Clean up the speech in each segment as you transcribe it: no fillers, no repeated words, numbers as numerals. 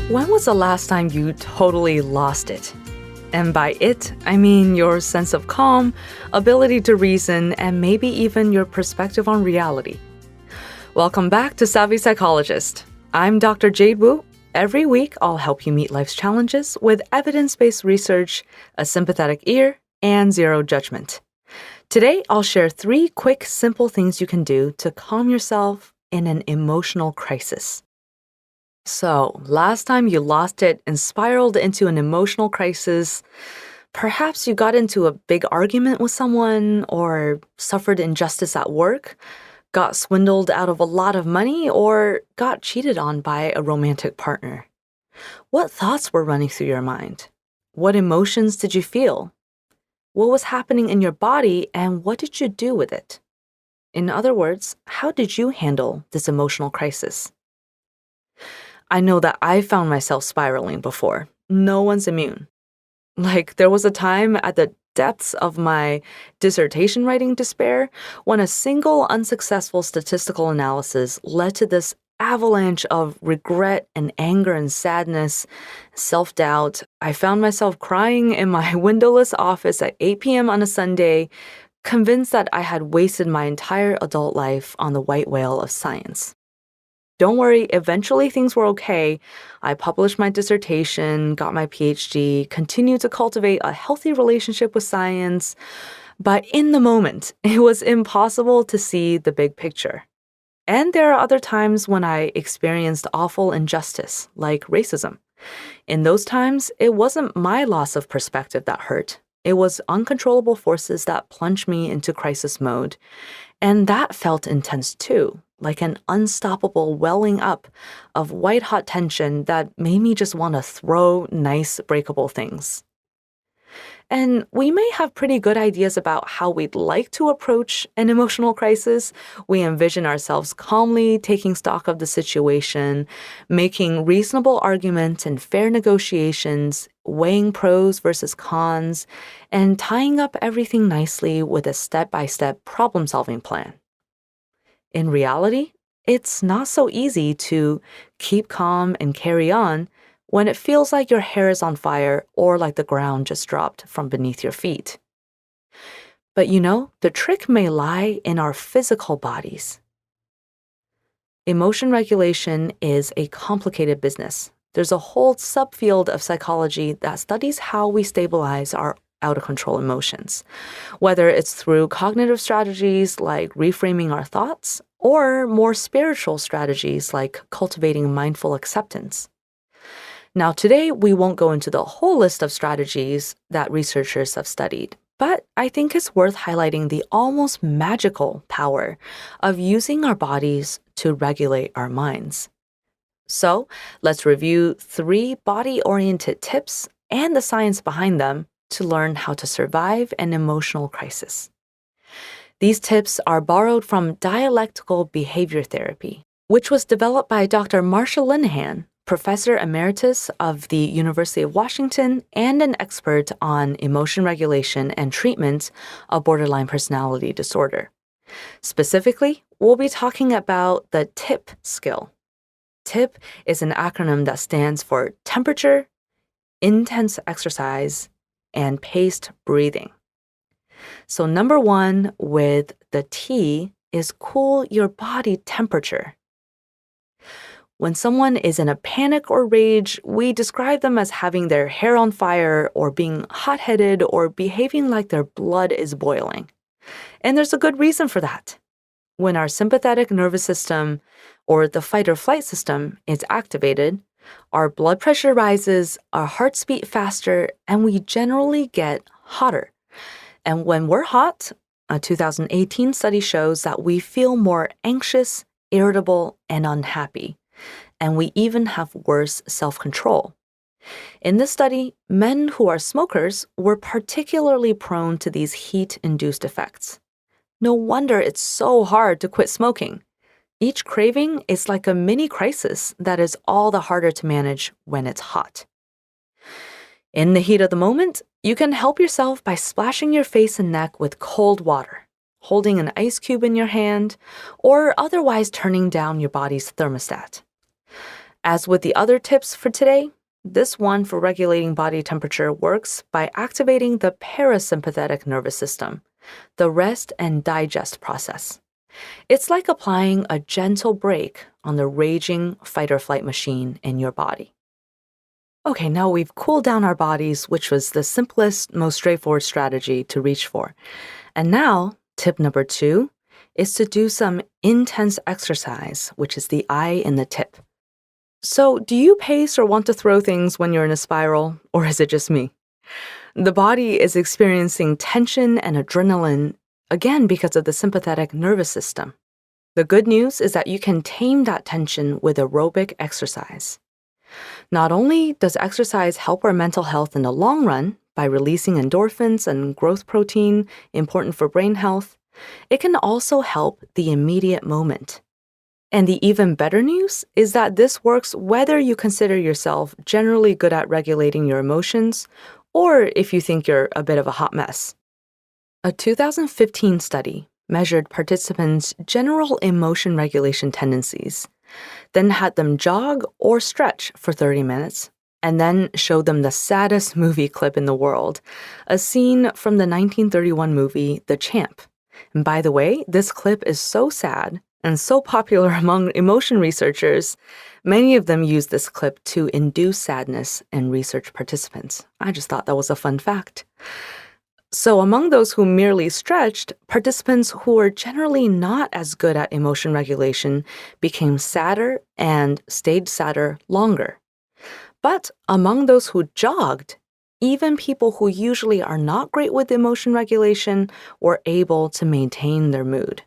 When was the last time you totally lost it? And by it, I mean your sense of calm, ability to reason, and maybe even your perspective on reality. Welcome back to Savvy Psychologist. I'm Dr. Jade Wu. Every week, I'll help you meet life's challenges with evidence-based research, a sympathetic ear, and zero judgment. Today, I'll share 3 quick, simple things you can do to calm yourself in an emotional crisis. So, last time you lost it and spiraled into an emotional crisis, perhaps you got into a big argument with someone or suffered injustice at work, got swindled out of a lot of money, or got cheated on by a romantic partner. What thoughts were running through your mind? What emotions did you feel? What was happening in your body, and what did you do with it? In other words, how did you handle this emotional crisis? I know that I found myself spiraling before. No one's immune. Like, there was a time at the depths of my dissertation writing despair when a single unsuccessful statistical analysis led to this avalanche of regret and anger and sadness, self-doubt. I found myself crying in my windowless office at 8 p.m. on a Sunday, convinced that I had wasted my entire adult life on the white whale of science. Don't worry, eventually things were okay. I published my dissertation, got my PhD, continued to cultivate a healthy relationship with science. But in the moment, it was impossible to see the big picture. And there are other times when I experienced awful injustice, like racism. In those times, it wasn't my loss of perspective that hurt. It was uncontrollable forces that plunged me into crisis mode. And that felt intense too, like an unstoppable welling up of white-hot tension that made me just want to throw nice, breakable things. And we may have pretty good ideas about how we'd like to approach an emotional crisis. We envision ourselves calmly taking stock of the situation, making reasonable arguments and fair negotiations, weighing pros versus cons, and tying up everything nicely with a step-by-step problem-solving plan. In reality, it's not so easy to keep calm and carry on when it feels like your hair is on fire or like the ground just dropped from beneath your feet. But the trick may lie in our physical bodies. Emotion regulation is a complicated business. There's a whole subfield of psychology that studies how we stabilize our out-of-control emotions, whether it's through cognitive strategies like reframing our thoughts or more spiritual strategies like cultivating mindful acceptance. Now, today, we won't go into the whole list of strategies that researchers have studied, but I think it's worth highlighting the almost magical power of using our bodies to regulate our minds. So, let's review 3 body-oriented tips and the science behind them to learn how to survive an emotional crisis. These tips are borrowed from dialectical behavior therapy, which was developed by Dr. Marsha Linehan, Professor Emeritus of the University of Washington and an expert on emotion regulation and treatment of borderline personality disorder. Specifically, we'll be talking about the TIP skill. TIP is an acronym that stands for temperature, intense exercise, and paced breathing. So number 1 with the T is cool your body temperature. When someone is in a panic or rage, we describe them as having their hair on fire or being hot-headed or behaving like their blood is boiling. And there's a good reason for that. When our sympathetic nervous system or the fight or flight system is activated, our blood pressure rises, our hearts beat faster, and we generally get hotter. And when we're hot, a 2018 study shows that we feel more anxious, irritable, and unhappy. And we even have worse self-control. In this study, men who are smokers were particularly prone to these heat-induced effects. No wonder it's so hard to quit smoking. Each craving is like a mini crisis that is all the harder to manage when it's hot. In the heat of the moment, you can help yourself by splashing your face and neck with cold water, holding an ice cube in your hand, or otherwise turning down your body's thermostat. As with the other tips for today, this one for regulating body temperature works by activating the parasympathetic nervous system, the rest and digest process. It's like applying a gentle brake on the raging fight or flight machine in your body. Okay, now we've cooled down our bodies, which was the simplest, most straightforward strategy to reach for. And now, tip number 2 is to do some intense exercise, which is the I in the tip. So, do you pace or want to throw things when you're in a spiral, or is it just me? The body is experiencing tension and adrenaline, again because of the sympathetic nervous system. The good news is that you can tame that tension with aerobic exercise. Not only does exercise help our mental health in the long run by releasing endorphins and growth protein important for brain health, it can also help the immediate moment. And the even better news is that this works whether you consider yourself generally good at regulating your emotions or if you think you're a bit of a hot mess. A 2015 study measured participants' general emotion regulation tendencies, then had them jog or stretch for 30 minutes, and then showed them the saddest movie clip in the world, a scene from the 1931 movie The Champ. And by the way, this clip is so sad and so popular among emotion researchers, many of them use this clip to induce sadness in research participants. I just thought that was a fun fact. So among those who merely stretched, participants who were generally not as good at emotion regulation became sadder and stayed sadder longer. But among those who jogged, even people who usually are not great with emotion regulation were able to maintain their mood.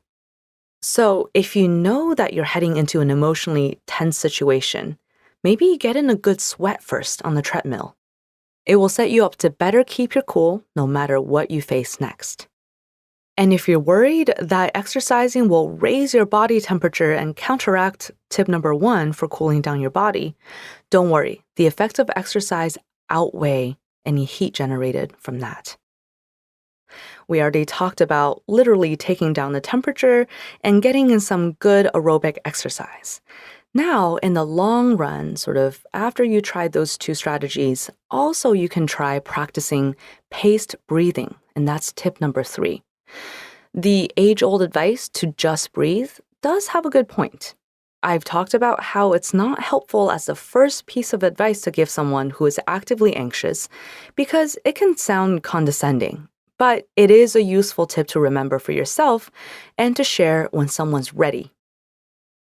So if you know that you're heading into an emotionally tense situation, maybe get in a good sweat first on the treadmill. It will set you up to better keep your cool no matter what you face next. And if you're worried that exercising will raise your body temperature and counteract tip number 1 for cooling down your body, don't worry. The effects of exercise outweigh any heat generated from that. We already talked about literally taking down the temperature and getting in some good aerobic exercise. Now, in the long run, sort of after you tried those 2 strategies, also you can try practicing paced breathing, and that's tip number 3. The age-old advice to just breathe does have a good point. I've talked about how it's not helpful as the first piece of advice to give someone who is actively anxious because it can sound condescending, but it is a useful tip to remember for yourself and to share when someone's ready.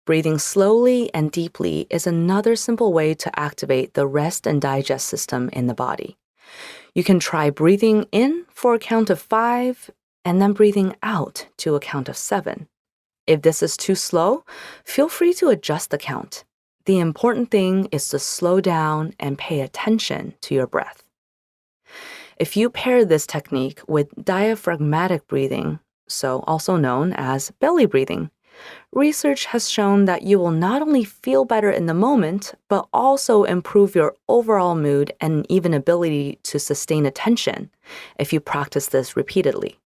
Breathing slowly and deeply is another simple way to activate the rest and digest system in the body. You can try breathing in for a count of 5 and then breathing out to a count of 7. If this is too slow, feel free to adjust the count. The important thing is to slow down and pay attention to your breath. If you pair this technique with diaphragmatic breathing, so also known as belly breathing, research has shown that you will not only feel better in the moment, but also improve your overall mood and even ability to sustain attention if you practice this repeatedly.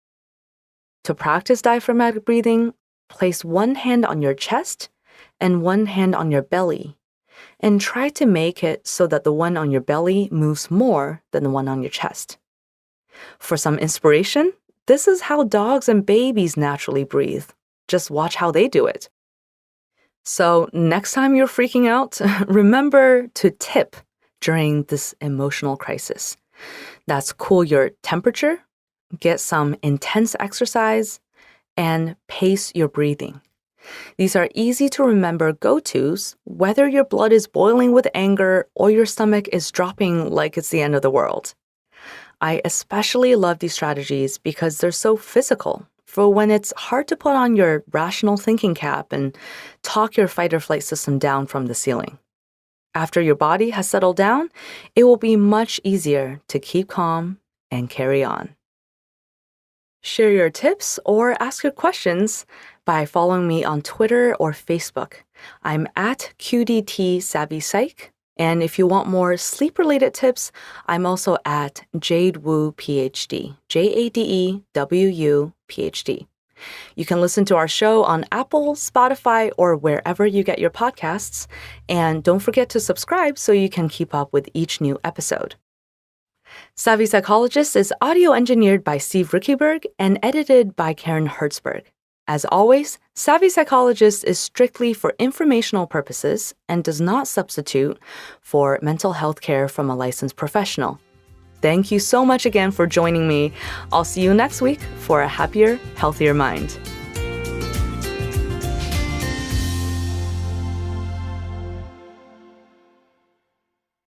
To practice diaphragmatic breathing, place one hand on your chest and one hand on your belly, and try to make it so that the one on your belly moves more than the one on your chest. For some inspiration, this is how dogs and babies naturally breathe. Just watch how they do it. So next time you're freaking out, remember to tip during this emotional crisis. That's cool your temperature, get some intense exercise, and pace your breathing. These are easy to remember go-tos, whether your blood is boiling with anger or your stomach is dropping like it's the end of the world. I especially love these strategies because they're so physical. For when it's hard to put on your rational thinking cap and talk your fight or flight system down from the ceiling. After your body has settled down, it will be much easier to keep calm and carry on. Share your tips or ask your questions by following me on Twitter or Facebook. I'm at QDT Savvy Psych. And if you want more sleep-related tips, I'm also at Jade Wu PhD, JadeWu PhD. You can listen to our show on Apple, Spotify, or wherever you get your podcasts. And don't forget to subscribe so you can keep up with each new episode. Savvy Psychologist is audio engineered by Steve Rickeberg and edited by Karen Hertzberg. As always, Savvy Psychologist is strictly for informational purposes and does not substitute for mental health care from a licensed professional. Thank you so much again for joining me. I'll see you next week for a happier, healthier mind.